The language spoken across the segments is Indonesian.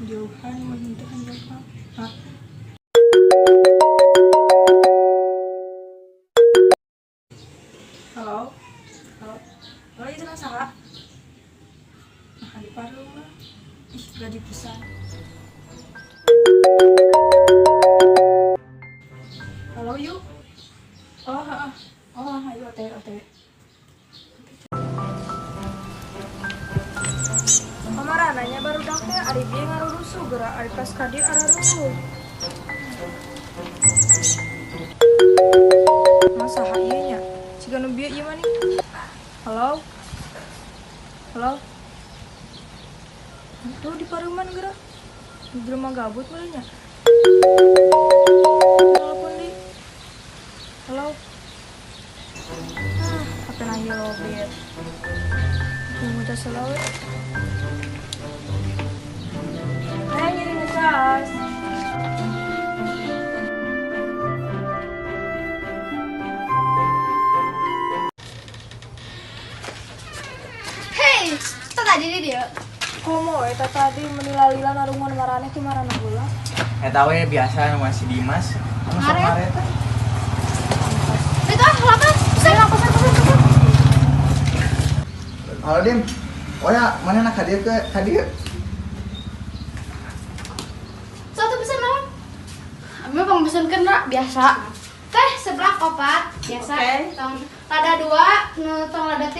jauhan menentukan jauhan. Hah? Halo, halo, halo itu kan Sarah. Nah di paru mah, ih gak dipesan. Halo yuk. Oh, ayo otw. Kamarananya baru dake ari dia ngarurusu geura ari pas ka dieu ararusu. Masa ieu nya? Siga nu bieu ieu mah nih. Halo? Halo? Tuh di pareuman geura. Di rumah gabut mah nya. Telepon di. Halo? Apa nanya lobet? Tunggu tas selawe. Hai, nyari ngegas. Hei, itu tadi dia. Komo eta tadi menilalilan arungan marane ti marana heula. Eta we biasa masih Dimas. Anu sok Mare. eta. Itu lapas. Saya pesan. Halo Dim. Oh ya, mana nak hadiah ke hadiah? Satu pesan naon? Ami bang pesankeun ra biasa. Teh sebelah opat biasa. Oke. Tong lada 2, nu tong lada 3.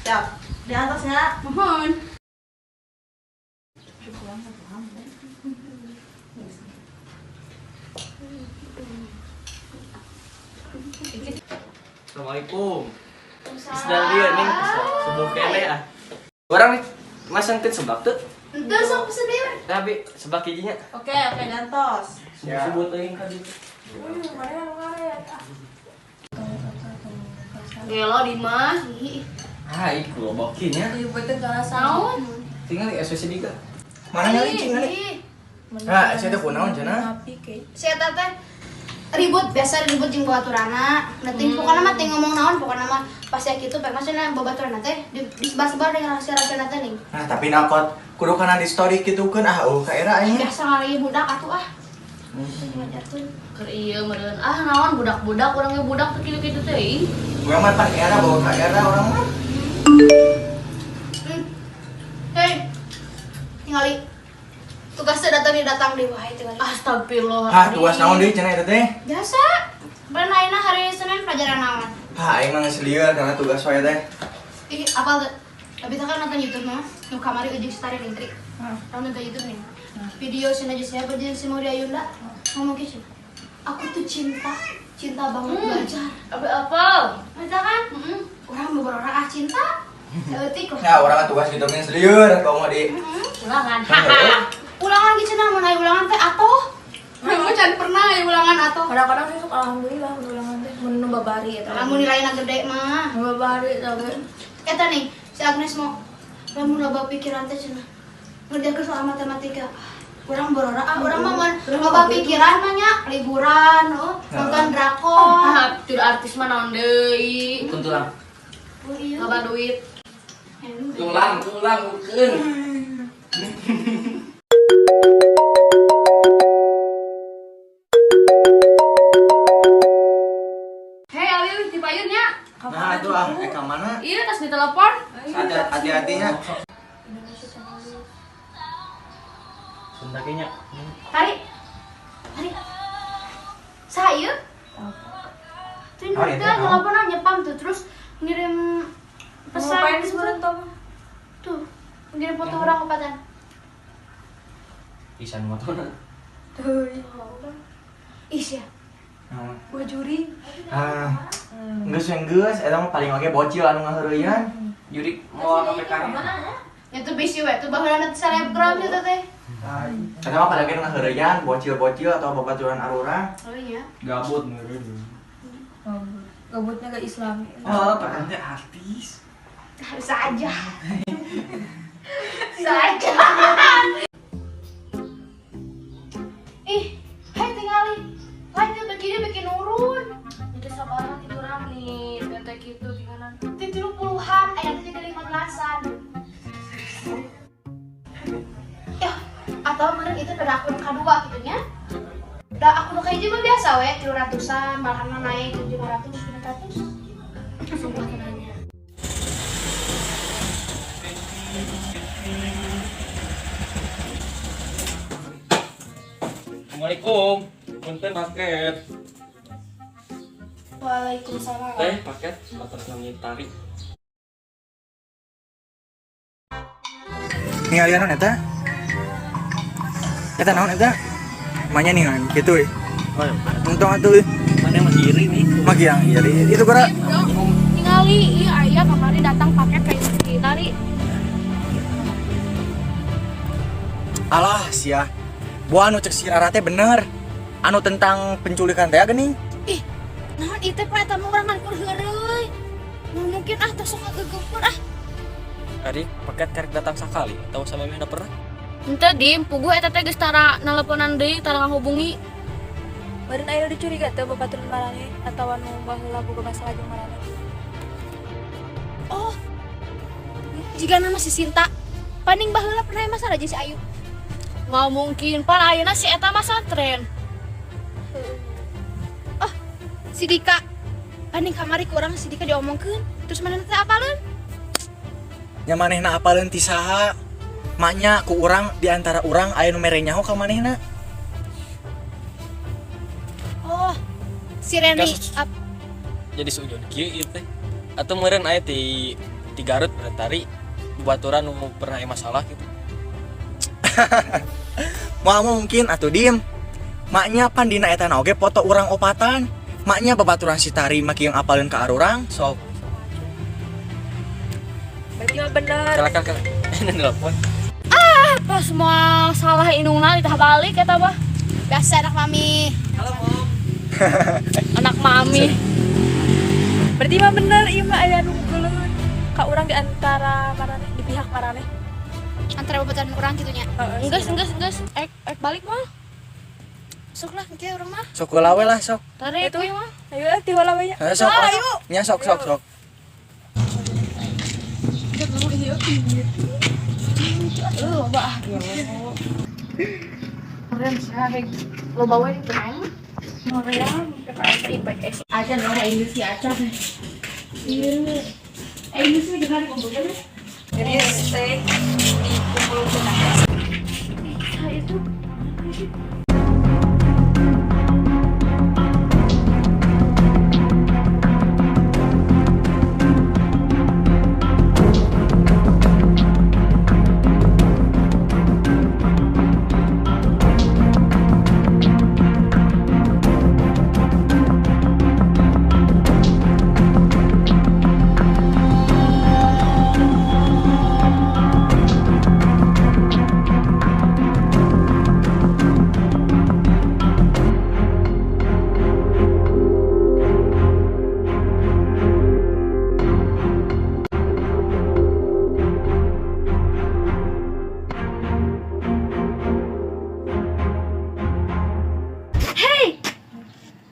Siap. Di atasnya. Mohon. Assalamualaikum. Sedang dia nih sebelum kene ah. Orang nih Mas entin seblak tuh. Ente sok pesen dewe. Tapi seblak kijinya. Oke, dantos. Sebut lagi kan gitu. Gelo Dimas. Ah, iku lobokinnya. Ieu beuteung kana saon? Tinggal di SSD ka. Mana nya licin nih? Ah, saya teh kunaon cenah? Si eta teh ribut biasa ribut jeung baturana. Neuting pokona mah teh ngomong naon pokona mah pas ya kitu pek maksudna baturana teh disebar-sebar dengan rahasia-rahasia teh ning. Nah, tapi nakot kudu kana di story kitukeun ka era aing. Biasa ngalih budak atuh ah. Ngajarkeun. Keur ieu meureun naon budak-budak urang ge budak teh kitu-kitu teh. Gua mah pan era bawa ka era orang mah. Hei. Tingali. Tugasnya datang di wae tingali. Astagfirullah. Hah, tugas naon deui cenah eta teh? Biasa. Bener ayeuna hari Senin pelajaran naon? Hah, aing mah geus lieur karena tugas wae teh. Ih, apal teh? Tapi kan nonton YouTube mah, nu kamari ujung stari nih, Tri. Nonton YouTube nih. Video Sina Jessica berjudul si Maria Yunda ngomong gitu. Aku tuh cinta banget belajar. Apa? Ada kan? Orang beberapa cinta. Seetik kok. Ya, urang tugas kitu geus lieur kau mah di. Ulangan. Haha. Ulangan gitu nah, mun aya ulangan teh atoh. Mun can pernah aya ulangan atoh. Kadang-kadang sih sok alhamdulillah ulangan teh mun babari eta. Lamun nilainya gede mah. Babari teh. Eta nih, si Agnes mau lamun loba pikiran teh cenah. Ngerjakeun soal matematika. Urang borora urang mah mun loba pikiran mah nya liburan, nonton drakor. Tur artis mah naon deui? Kuntulang. Oh iya. Loba duit. Tulang ukeun. Hei, Awi di payunnya. Nah, tuh ka mana? Iya, tas ditelepon. Hati-hatinya. Sunda kayaknya. Hari. Saya. Tuh Oh, iya, dia tahu. teleponan nyepam tuh terus ngirim pesan Ngapain sebenarnya Tom? tuh. Ngirim foto orang kepatan. Isan motona. Tuh. Ih, ya. Gua juri. Ah, geus eta mah paling oge bocil anu ngaheureuyan. Juri mau KPK. Itu bisi we tuh baheula nanti selebgram itu teh. Eta mah pada ge ngaheureuyan bocil-bocil atau babaturan arurang. Oh iya. Gabut meureun. Gabutnya gak islami. Oh, padahal teh artis. Saja. Saja. Ih, hai tinggali. Lanjut bikin urun. Jadi sabaran itu orang nih, bete gitu gimana? Ti 30-an, ayatnya jadi 15-an. Ya, atau daripada aku yang kedua gitu nya. Udah aku udah kayak juga biasa we 300-an, malahan naik 500, 700. Semua kenanya. Assalamualaikum. Punten paket. Waalaikumsalam. Paket atas namanya Tari. Nih alianan eta. Eta naon eta? Manya nih kan gitu euy. Oh ya. Untung atuh euy. Mana mah iri nih. Maki yang iri. Itu kira Ningali iya ayah kemarin datang paket kayak kita nih. alah sia. Buah anu cek si Rara teh bener. Anu tentang penculikan teh geuning. Ih, naon ieu teh pak eta mah urang ngalipur heureuy. Mungkin tos sok ngagegeumpeur ah. Tadi paket karek datang sakali. Tahu sama mana pernah? Ente dim, puguh eta teh geus tara naleponan deui, tara ngahubungi. Badan aya dicuriga teh babaturan marane atawa nu baheula boga masalah jeung marane. Oh. Jika nama si Sinta, paning baheula pernah masalah jeung si Ayu. Mau mungkin pan ayeuna si eta mah santren. Oh, si Dika. Paning kamari ku urang si Dika diomongkeun, terus manehna teh apaleun? Nya manehna apaleun ti saha? Maknya ku urang di antara urang aya nu mere nyaho ka manehna. Oh, si Reni Kasus. Jadi seujon kieu ieu teh. Atuh meureun aya ti Garut Tari baturan nu pernah aya masalah gitu. Mau mungkin atuh dim. Maknya pan dina eta oge foto urang opatan. Maknya babaturan si Tari maki yang apaleun ka arurang. Sok. Berarti mah bener. Kala ini telepon. Pas semua salah indungna ditah balik eta mah. biasa anak mami. Halo, Mom. Anak mami. Berarti mah bener ieu mah aya nu geuleun ka urang di antara marane di pihak marane. Antara babaturan urang kitu nya. Enggeus. Ek balik mah. Sok lah kieu urang mah. Sok heula we lah sok. Tari itu mah. Ayo ti heula we nya. Sok. Nya sok. Keren sih, lo bawa ini keren. Korea, IPS. Aja no, Indonesia aja. Iya. Indonesia juga ada komputer. Jadi teh dikumpulkeun teh. Saya itu.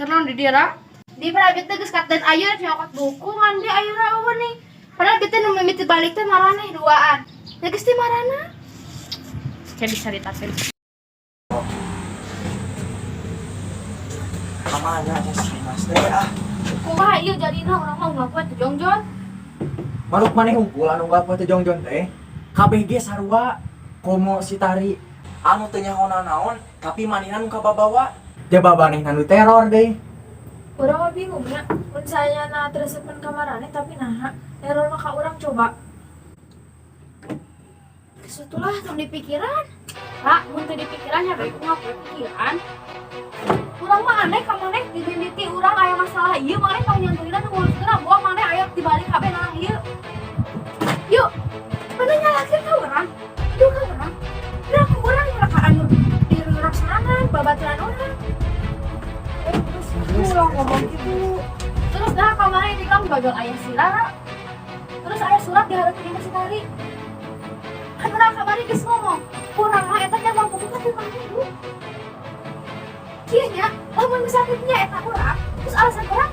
Karena di dia Di private teh geus katen ayu nyokot buku ngan dia ayeuna eueuh nih. Padahal kita nu mimiti balik teh marane duaan. Ya geus ti marana. jadi ceritakan. Kamana aja sih Mas teh ah. Kumaha ieu jadina urang mah ngakuat teh jongjon. Manuk maneh hungkul anu gapo teh jongjon teh. KBG sarua komo si Tari anu teu nyaho naon tapi manehna nu kababawa. Dia babanehna nu teror deui. Urang mah bingung ya. Mun sayana teresepen ka marane tapi naha error mah ka urang coba. Setelah tong dipikiran. Pak, mun teu dipikiran ya bae kumaha pikiran. Urang mah aneh ka maneh dibinditi urang aya masalah ieu maneh tong nyanteuina nguruskeun gua maneh aya dibalik kabeh narang ieu. Yuk, mana nyalakeun ka urang? Yuk ka urang. Udah ku urang nyalaka anu di rurasananan babaturan urang. Terus ulang ngomong gitu. Terus dah kamarnya dibilang gagal ayah si Rara. Terus ayah surat diharapin si Tari. Kan urang kamarnya geus ngomong, urang mah eta nya mampu buka di mana dulu. Kieu nya, lamun misalkan nya eta urang, terus alasan urang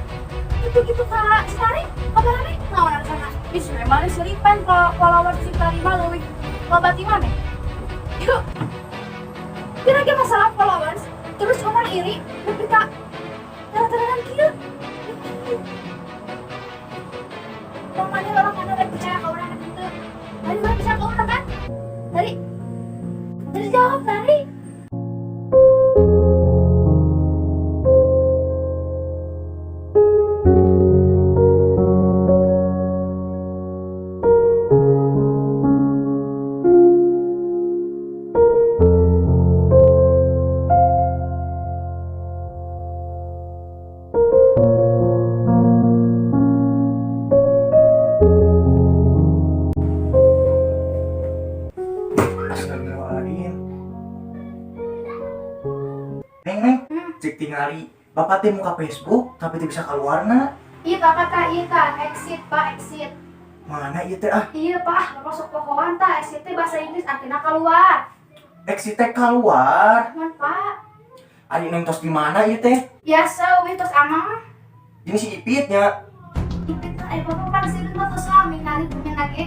gitu-gitu ka si Tari, kamarane naon alasana? Bis memang selipan kalau lawan si Tari mah leuwih loba ti maneh. Yuk. Kira-kira masalah followers, terus orang iri, tapi tak terang-terangan kia. Mana orang mana lagi percaya ke orang itu? Dari mana percaya ke orang kan? Dari jawab dari. Astagfirullahaladzim. Neng, cek tingali. Bapak teh muka Facebook, tapi teh bisa keluar na. Iya kak, exit pak, exit. Mana ieu teh ah? Iya pak, bapak sok pohoan tak, exit teh bahasa Inggris artinya keluar. Exit teh keluar. Cuman pak, Adi neng tos di mana ieu teh? biasa wih terus amang. Ini si Ipitnya. Bapak kan sih itu suami kali punya lagi.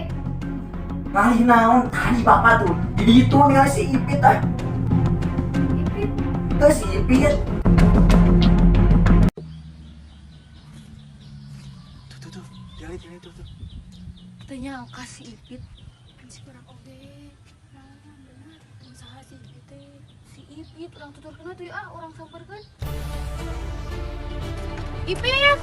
Ngalih naon? Tadi bapak tuh di itu nih si Ipit ah. Ipit. Tuh si Ipit. Tuh. Lihat tuh. Tanya kasih Ipit. Kan si orang oge. Nah, benar. Usaha si Ipit teh. Si Ipit orang tutur kena tuh orang sabar kan. Ipit.